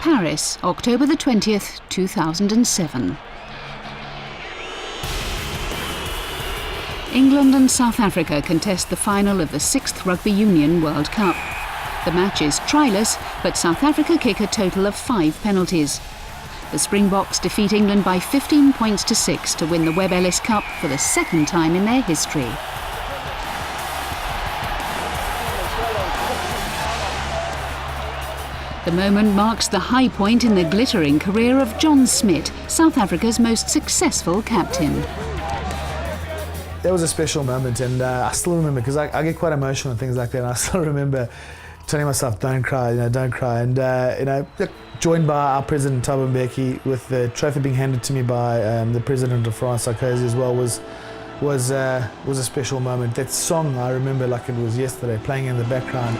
Paris, October the 20th, 2007. England and South Africa contest the final of the 6th Rugby Union World Cup. The match is tryless, but South Africa kick a total of 5 penalties. The Springboks defeat England by 15 points to 6 to win the Webb Ellis Cup for the second time in their history. The moment marks the high point in the glittering career of John Smit, South Africa's most successful captain. That was a special moment, and I still remember, because I get quite emotional and things like that, and I still remember telling myself, don't cry, don't cry. And, joined by our president, Thabo Mbeki, with the trophy being handed to me by the president of France, Sarkozy, as well, was a special moment. That song, I remember like it was yesterday, playing in the background.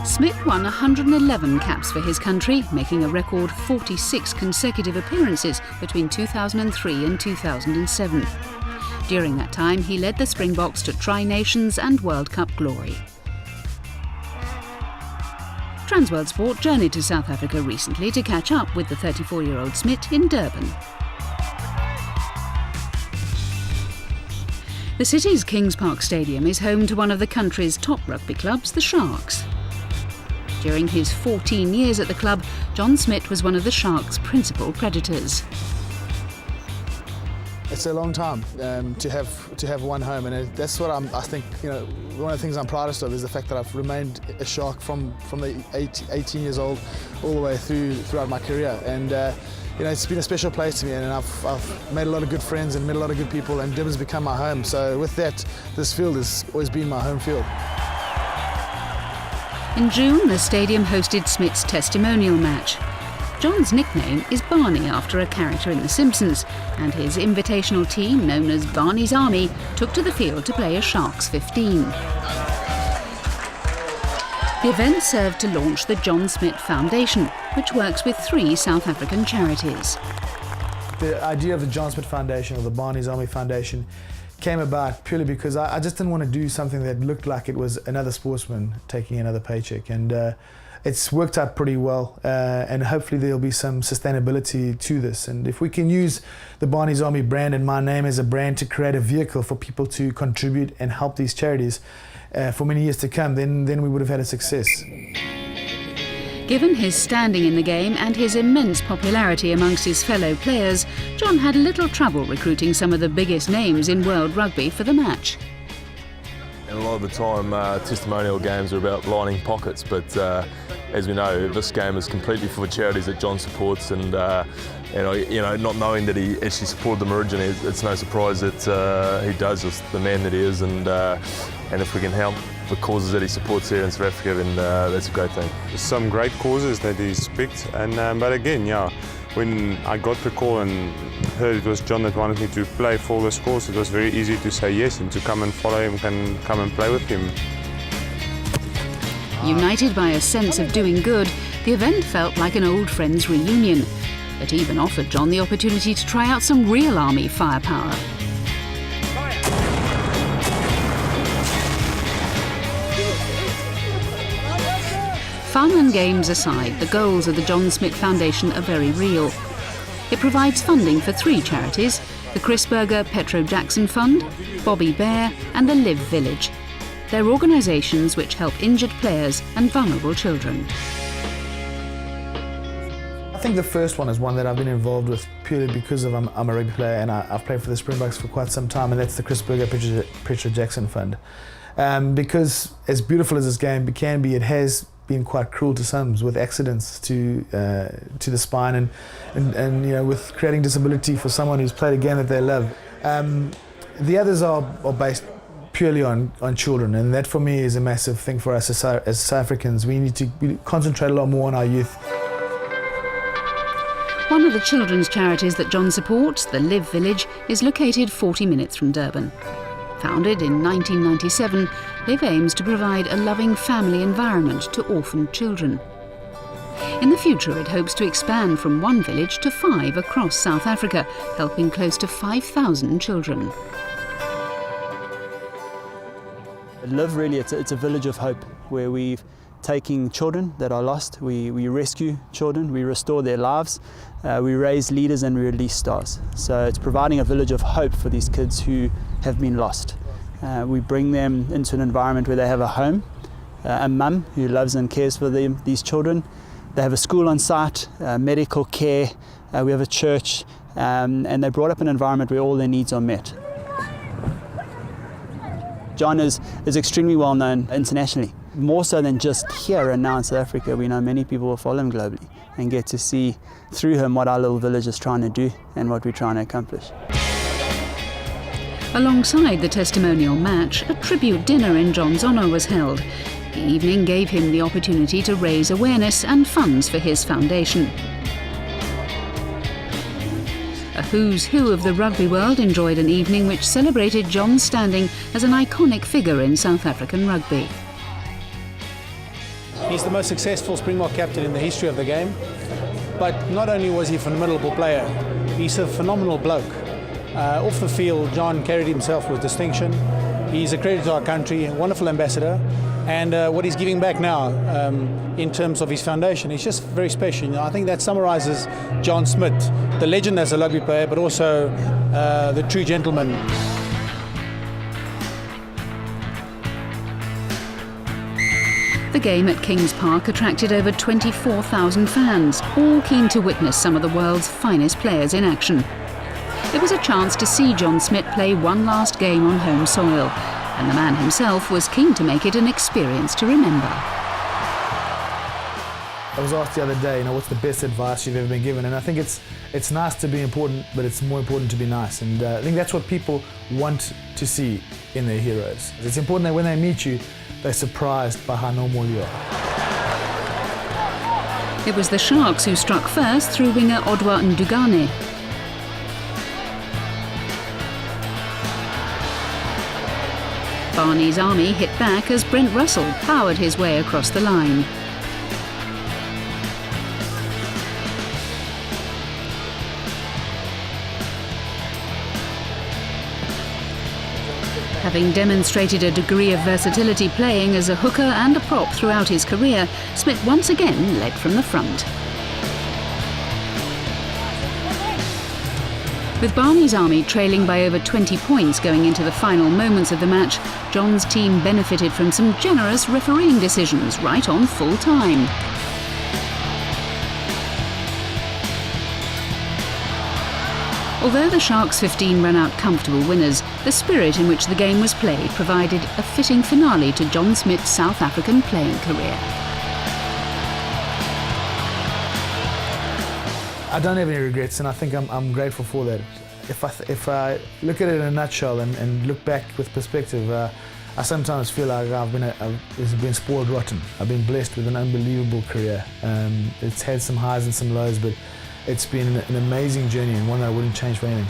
Smit won 111 caps for his country, making a record 46 consecutive appearances between 2003 and 2007. During that time, he led the Springboks to Tri-Nations and World Cup glory. Transworld Sport journeyed to South Africa recently to catch up with the 34-year-old Smit in Durban. The city's Kings Park Stadium is home to one of the country's top rugby clubs, the Sharks. During his 14 years at the club, John Smit was one of the Sharks' principal predators. It's a long time to have one home, and that's what I think. One of the things I'm proudest of is the fact that I've remained a Shark from the 18 years old all the way throughout my career. And it's been a special place to me, and I've made a lot of good friends and met a lot of good people, and Durban's become my home. So with that, this field has always been my home field. In June, the stadium hosted Smit's testimonial match. John's nickname is Barney, after a character in The Simpsons, and his invitational team, known as Barney's Army, took to the field to play a Sharks 15. The event served to launch the John Smit Foundation, which works with 3 South African charities. The idea of the John Smit Foundation, or the Barney's Army Foundation, came about purely because I just didn't want to do something that looked like it was another sportsman taking another paycheck, and it's worked out pretty well, and hopefully there'll be some sustainability to this. And if we can use the Barney's Army brand and my name as a brand to create a vehicle for people to contribute and help these charities for many years to come, then we would have had a success. Given his standing in the game and his immense popularity amongst his fellow players, John had little trouble recruiting some of the biggest names in world rugby for the match. And a lot of the time, testimonial games are about lining pockets, but as we know, this game is completely for charities that John supports, and not knowing that he actually supported them originally, it's no surprise that he does, with the man that he is, and if we can help the causes that he supports here in South Africa, then that's a great thing. Some great causes that he's picked, but again, when I got the call and heard it was John that wanted me to play for this cause, it was very easy to say yes and to come and follow him and come and play with him. United by a sense of doing good, the event felt like an old friends reunion. It even offered John the opportunity to try out some real army firepower. Fun and games aside, the goals of the John Smit Foundation are very real. It provides funding for 3 charities: the Chris Berger Petro Jackson Fund, Bobby Bear and the Live Village. They're organisations which help injured players and vulnerable children. I think the first one is one that I've been involved with purely because I'm a rugby player, and I've played for the Springboks for quite some time, and that's the Chris Berger Petro Jackson Fund. Because as beautiful as this game can be, it has been quite cruel to some, with accidents to the spine and with creating disability for someone who's played a game that they love. The others are based purely on children, and that for me is a massive thing for us as South Africans. We need to concentrate a lot more on our youth. One of the children's charities that John supports, the Live Village, is located 40 minutes from Durban. Founded in 1997, Live aims to provide a loving family environment to orphaned children. In the future, it hopes to expand from 1 village to 5 across South Africa, helping close to 5,000 children. Live really, it's a village of hope where we've taking children that are lost, we rescue children, we restore their lives, we raise leaders and we release stars. So it's providing a village of hope for these kids who have been lost. We bring them into an environment where they have a home, a mum who loves and cares for them, these children. They have a school on site, medical care, we have a church, and they're brought up in an environment where all their needs are met. John is extremely well known internationally. More so than just here and now in South Africa, we know many people will follow him globally and get to see through him what our little village is trying to do and what we're trying to accomplish. Alongside the testimonial match, a tribute dinner in John's honour was held. The evening gave him the opportunity to raise awareness and funds for his foundation. A who's who of the rugby world enjoyed an evening which celebrated John's standing as an iconic figure in South African rugby. He's the most successful Springbok captain in the history of the game. But not only was he a formidable player, he's a phenomenal bloke. Off the field, John carried himself with distinction. He's a credit to our country, a wonderful ambassador. And what he's giving back now in terms of his foundation is just very special. You know, I think that summarises John Smit, the legend as a rugby player, but also the true gentleman. The game at Kings Park attracted over 24,000 fans, all keen to witness some of the world's finest players in action. It was a chance to see John Smit play one last game on home soil, and the man himself was keen to make it an experience to remember. I was asked the other day, what's the best advice you've ever been given? And I think it's nice to be important, but it's more important to be nice. And I think that's what people want to see in their heroes. It's important that when they meet you, they're surprised by how normal you are. It was the Sharks who struck first through winger Odwa Ndugane. Barney's Army hit back as Brent Russell powered his way across the line. Having demonstrated a degree of versatility playing as a hooker and a prop throughout his career, Smit once again led from the front. With Barney's Army trailing by over 20 points going into the final moments of the match, John's team benefited from some generous refereeing decisions right on full time. Although the Sharks' 15 ran out comfortable winners, the spirit in which the game was played provided a fitting finale to John Smit's South African playing career. I don't have any regrets, and I think I'm grateful for that. If I look at it in a nutshell and look back with perspective, I sometimes feel like I've been spoiled rotten. I've been blessed with an unbelievable career. It's had some highs and some lows, but it's been an amazing journey and one that I wouldn't change for anything.